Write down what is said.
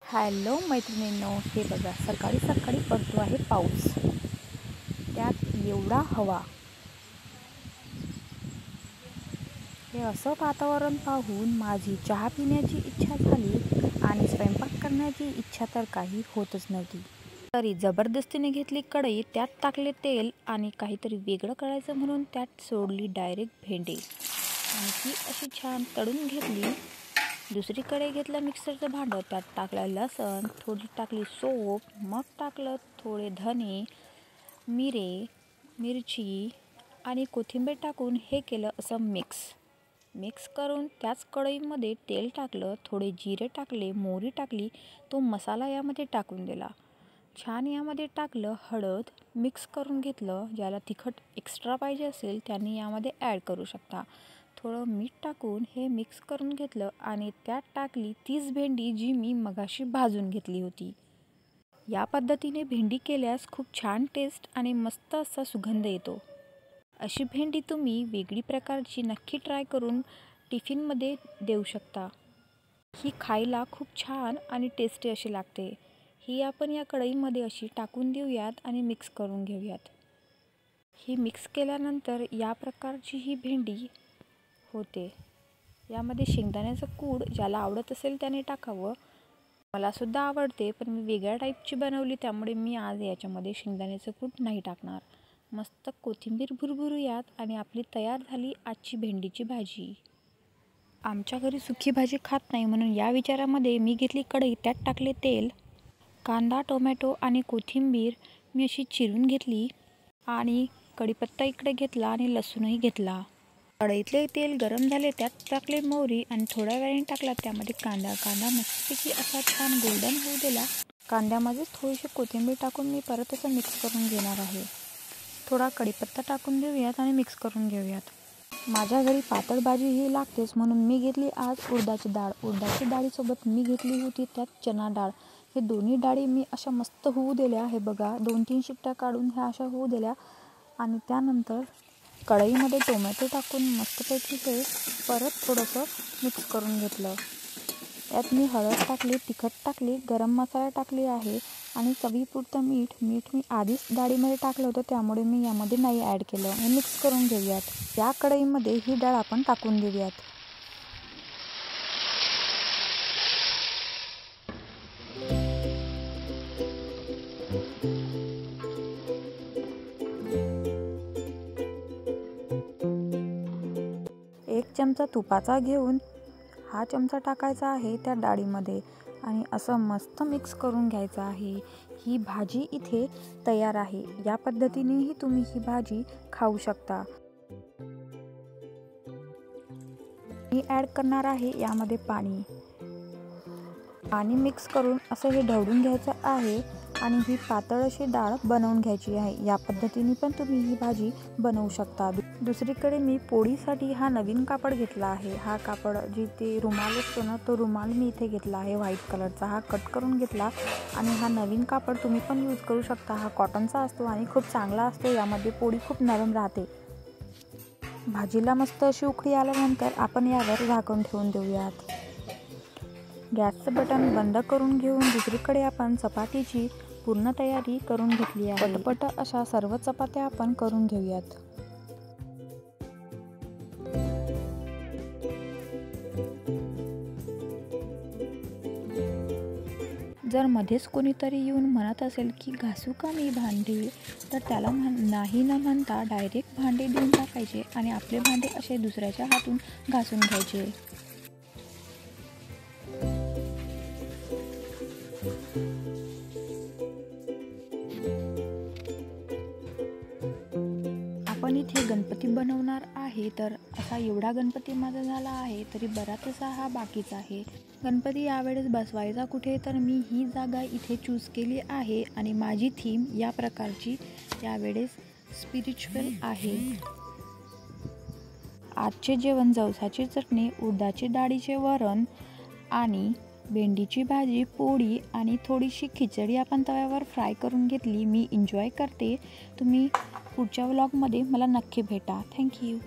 Hello मैत्रिणींनो, हे बघा सकाळी सकाळी पडतो आहे पाऊस, त्यात एवढा हवा. हे असं वातावरण पाहून माझी चहा पिण्याची इच्छा झाली आणि स्वयंपाक करण्याची इच्छा तर काही होतच नव्हती. तरी जबरदस्तीने घेतली कढई, त्यात टाकले तेल आणि काहीतरी वेगळं करायचं म्हणून त्यात सोडली डायरेक्ट भेंडी आणि ती अशी छान तळून घेतली. दुसरीकडे घेतलं मिक्सरचं भांडं, त्यात टाकलं लसण, थोडी टाकली सोप, मग टाकलं थोडे धने, मिरे, मिरची आणि कोथिंबीर टाकून हे केलं असं मिक्स करून त्याच कढईमध्ये तेल टाकलं, थोडे जिरे टाकले, मोहरी टाकली, तो मसाला यामध्ये टाकून दिला. छान यामध्ये टाकलं हळद, मिक्स करून घेतलं. ज्याला तिखट एक्स्ट्रा पाहिजे असेल त्यांनी यामध्ये ॲड करू शकता. थोडं मीठ टाकून हे मिक्स करून घेतलं आणि त्यात टाकली तीच भेंडी जी मी मगाशी भाजून घेतली होती. या पद्धतीने भेंडी केल्यास खूप छान टेस्ट आणि मस्त असा सुगंध येतो. अशी भेंडी तुम्ही वेगळी प्रकारची नक्की ट्राय करून टिफिनमध्ये देऊ शकता. ही खायला खूप छान आणि टेस्टी अशी लागते. ही आपण या कढईमध्ये अशी टाकून देऊयात आणि मिक्स करून घेऊयात. ही मिक्स केल्यानंतर या प्रकारची ही भेंडी होते. यामध्ये शेंगदाण्याचं कूट ज्याला आवडत असेल त्याने टाकावं. मलासुद्धा आवडते, पण मी वेगळ्या टाईपची बनवली त्यामुळे मी आज याच्यामध्ये शेंगदाण्याचं कूट नाही टाकणार. मस्त कोथिंबीर भुरभुरूयात आणि आपली तयार झाली आजची भेंडीची भाजी. आमच्या घरी सुकी भाजी खात नाही म्हणून या विचारामध्ये मी घेतली कढई, त्यात टाकले तेल. कांदा, टोमॅटो आणि कोथिंबीर मी अशी चिरून घेतली आणि कढीपत्ता इकडे घेतला आणि लसूणही घेतला. कढईतले तेल गरम झाले, त्यात टाकले मोहरी आणि थोड्या वेळाने टाकला त्यामध्ये कांदा मस्तपैकी असा छान गोल्डन होऊ दिला. कांद्यामध्ये थोडीशी कोथिंबीर टाकून मी परत असं मिक्स करून घेणार आहे. थोडा कढीपत्ता टाकून देऊयात आणि मिक्स करून घेऊयात. माझ्या घरी पातळ भाजी ही लागतेच म्हणून मी घेतली आज उडदाची डाळ. उडदाची डाळीसोबत मी घेतली होती त्यात चणा डाळ. हे दोन्ही डाळी मी अशा मस्त होऊ दिल्या. हे बघा 2-3 शिट्ट्या काढून ह्या अशा होऊ दिल्या आणि त्यानंतर कढईमध्ये टोमॅटो टाकून मस्तपैकी हे परत थोडंसं मिक्स करून घेतलं. यात मी हळद टाकली, तिखट टाकली, गरम मसाला टाकली आहे आणि चवीपुरतं मीठ मी आधीच डाळीमध्ये टाकलं होतं त्यामुळे मी यामध्ये नाही ॲड केलं. हे मिक्स करून घेऊयात. या कढईमध्ये ही डाळ आपण टाकून देऊयात. एक चमचा तुपाचा घेऊन हा चमचा टाकायचा आहे त्या डाळीमध्ये आणि असं मस्त मिक्स करून घ्यायचं आहे. ही भाजी इथे तयार आहे. या पद्धतीनेही तुम्ही ही भाजी खाऊ शकता. मी ॲड करणार आहे यामध्ये पाणी मिक्स करून असं हे ढवळून घ्यायचं आहे आणि ही पातळ अशी डाळ बनवून घ्यायची आहे. या पद्धतीने पण तुम्ही ही भाजी बनवू शकता. दुसरीकडे मी पोळीसाठी हा नवीन कापड घेतला आहे. हा कापड जिथे रुमाल असतो ना, तो रुमाल मी इथे घेतला आहे व्हाईट कलरचा. हा कट करून घेतला आणि हा नवीन कापड तुम्ही पण यूज करू शकता. हा कॉटनचा असतो आणि खूप चांगला असतो. यामध्ये पोळी खूप नरम राहते. भाजीला मस्त अशी उकळी आल्यानंतर आपण यावर झाकण ठेवून देऊयात. गॅसचं बटन बंद करून घेऊन दुसरीकडे आपण चपातीची पूर्ण तयारी करून घेतली आहे. पटपट अशा सर्व चपात्या आपण करून घेऊयात. जर मध्येच कोणीतरी येऊन म्हणत असेल की घासू का मी भांडी, तर त्याला नाही न म्हणता डायरेक्ट भांडे देऊन टाकायचे आणि आपले भांडे असे दुसऱ्याच्या हातून घासून घ्यायचे. आपण इथे गणपती बनवणार आहे, तर असा एवढा गणपती माझा झाला आहे तरी बराचसा हा बाकीचा आहे. गणपती यावेळेस बसवायचा कुठे, तर मी ही जागा इथे चूज केली आहे आणि माझी थीम या प्रकारची यावेळेस स्पिरिच्युअल आहे. आजचे जेवण जवसाची चटणी, उडदाची डाळीचे वरण आणि भेंडीची भाजी, पोळी आणि थोडीशी खिचडी आपण तव्यावर फ्राय करून घेतली. मी एन्जॉय करते. तुम्ही पुढच्या व्लॉगमध्ये मला नक्की भेटा. थँक्यू.